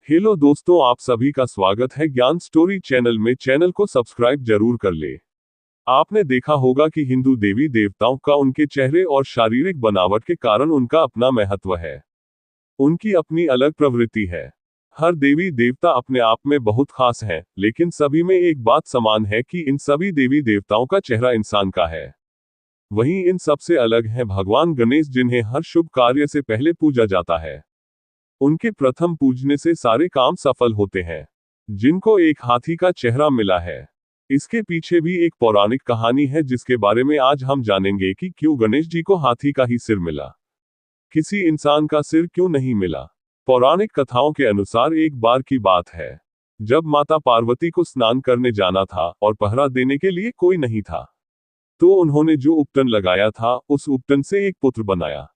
Hello दोस्तों, आप सभी का स्वागत है ज्ञान स्टोरी चैनल में। चैनल को सब्सक्राइब जरूर कर ले। आपने देखा होगा कि हिंदू देवी देवताओं का उनके चेहरे और शारीरिक बनावट के कारण उनका अपना महत्व है। उनकी अपनी अलग प्रवृत्ति है। हर देवी देवता अपने आप में बहुत खास है, लेकिन सभी में एक बात समान है कि इन सभी देवी देवताओं का चेहरा इंसान का है। वहीं इन सबसे अलग है भगवान गणेश, जिन्हें हर शुभ कार्य से पहले पूजा जाता है। उनके प्रथम पूजने से सारे काम सफल होते हैं। जिनको एक हाथी का चेहरा मिला है, इसके पीछे भी एक पौराणिक कहानी है, जिसके बारे में आज हम जानेंगे कि क्यों गणेश जी को हाथी का ही सिर मिला, किसी इंसान का सिर क्यों नहीं मिला। पौराणिक कथाओं के अनुसार एक बार की बात है, जब माता पार्वती को स्नान करने जाना था और पहरा देने के लिए कोई नहीं था, तो उन्होंने जो उपटन लगाया था, उस उपटन से एक पुत्र बनाया,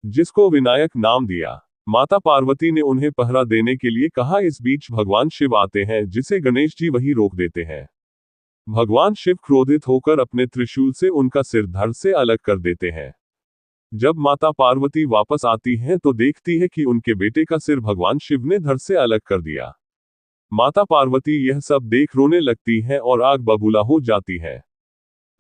जिसको विनायक नाम दिया। माता पार्वती ने उन्हें पहरा देने के लिए कहा। इस बीच भगवान शिव आते हैं, जिसे गणेश जी वहीं रोक देते हैं। भगवान शिव क्रोधित होकर अपने त्रिशूल से उनका सिर धड़ से अलग कर देते हैं। जब माता पार्वती वापस आती हैं तो देखती है कि उनके बेटे का सिर भगवान शिव ने धड़ से अलग कर दिया। माता पार्वती यह सब देख रोने लगती है और आग बबूला हो जाती है।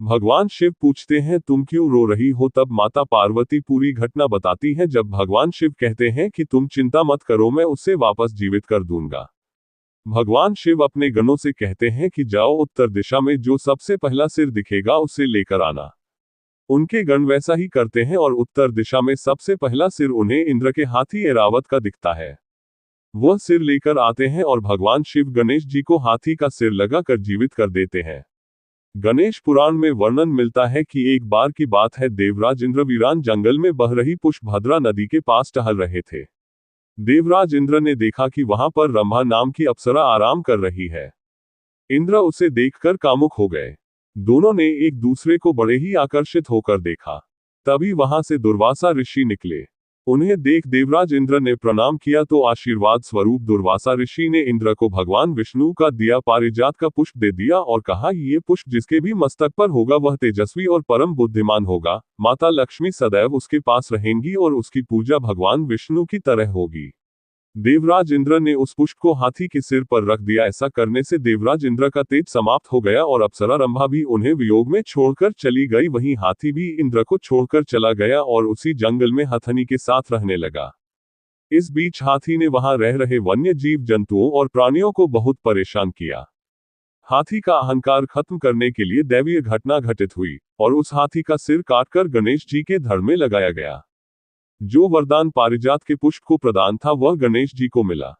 भगवान शिव पूछते हैं, तुम क्यों रो रही हो? तब माता पार्वती पूरी घटना बताती है। जब भगवान शिव कहते हैं कि तुम चिंता मत करो, मैं उसे वापस जीवित कर दूंगा। भगवान शिव अपने गणों से कहते हैं कि जाओ, उत्तर दिशा में जो सबसे पहला सिर दिखेगा उसे लेकर आना। उनके गण वैसा ही करते हैं और उत्तर दिशा में सबसे पहला सिर उन्हें इंद्र के हाथी ऐरावत का दिखता है। वह सिर लेकर आते हैं और भगवान शिव गणेश जी को हाथी का सिर लगाकर जीवित कर देते हैं। गणेश पुराण में वर्णन मिलता है कि एक बार की बात है, देवराज इंद्र वीरान जंगल में बह रही पुष्पभद्रा नदी के पास टहल रहे थे। देवराज इंद्र ने देखा कि वहां पर रंभा नाम की अप्सरा आराम कर रही है। इंद्र उसे देखकर कामुक हो गए। दोनों ने एक दूसरे को बड़े ही आकर्षित होकर देखा। तभी वहां से दुर्वासा ऋषि निकले। उन्हें देख देवराज इंद्र ने प्रणाम किया तो आशीर्वाद स्वरूप दुर्वासा ऋषि ने इंद्र को भगवान विष्णु का दिया पारिजात का पुष्प दे दिया और कहा, ये पुष्प जिसके भी मस्तक पर होगा वह तेजस्वी और परम बुद्धिमान होगा। माता लक्ष्मी सदैव उसके पास रहेंगी और उसकी पूजा भगवान विष्णु की तरह होगी। देवराज इंद्र ने उस पुष्प को हाथी के सिर पर रख दिया। ऐसा करने से देवराज इंद्र का तेज समाप्त हो गया और अप्सरा रंभा भी उन्हें वियोग में छोड़कर चली गई। वहीं हाथी भी इंद्र को छोड़कर चला गया और उसी जंगल में हथनी के साथ रहने लगा। इस बीच हाथी ने वहां रह रहे वन्य जीव जंतुओं और प्राणियों को बहुत परेशान किया। हाथी का अहंकार खत्म करने के लिए दैवीय घटना घटित हुई और उस हाथी का सिर काटकर गणेश जी के धड़ में लगाया गया। जो वरदान पारिजात के पुष्प को प्रदान था, वह गणेश जी को मिला।